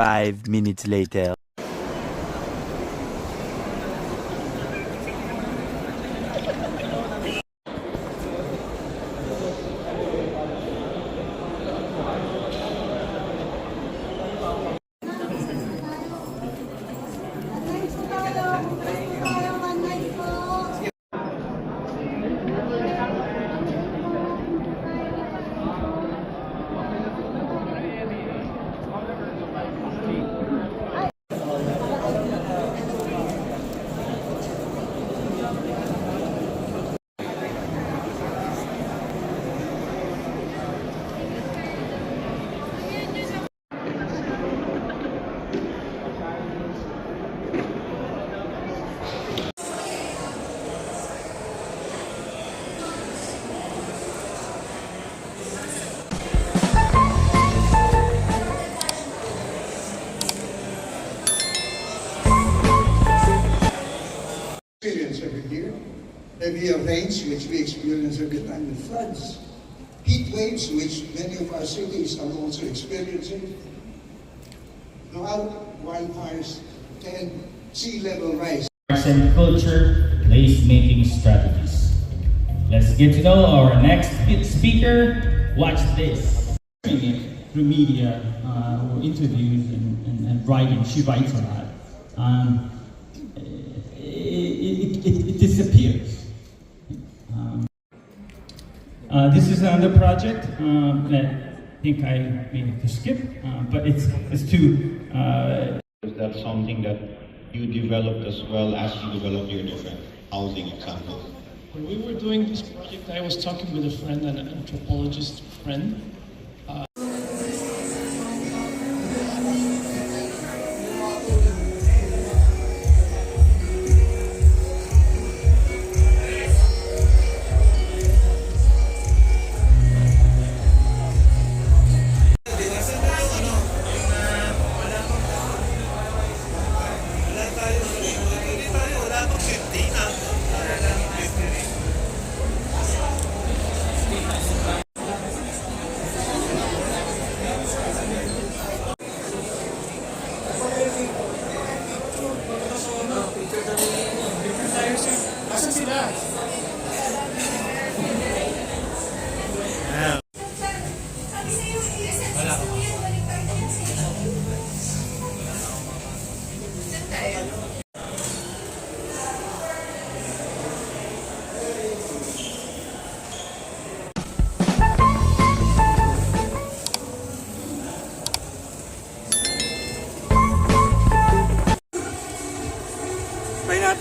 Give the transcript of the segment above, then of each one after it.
5 minutes later. Experience every year. Heavy rains, which we experience every time with floods. Heat waves, which many of our cities are also experiencing. Wildfires and sea level rise. Arts and culture, place-making strategies. Let's get to know our next speaker. Watch this. Through media or interviews and writing, she writes a lot. It disappears. This is another project that I think I may have to skip, but it's to. Is that something that you developed as well as you developed your different housing examples? When we were doing this project, I was talking with a friend, an anthropologist friend.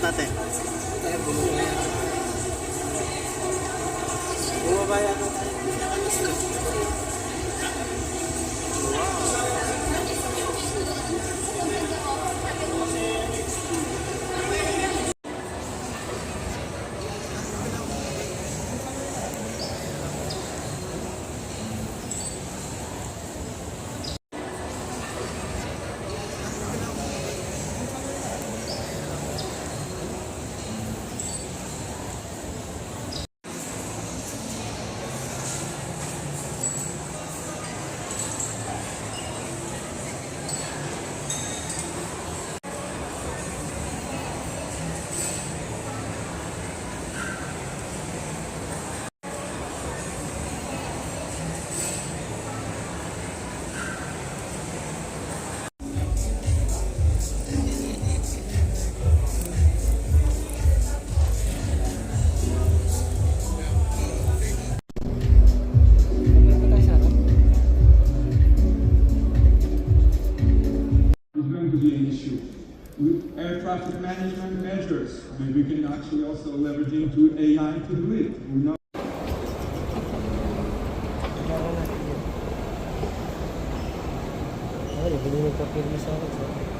natin. Bumaba yan natin. With air traffic management measures, maybe we can actually also leverage into AI to do it. We're not Ay, hindi nagpapirma sa akin.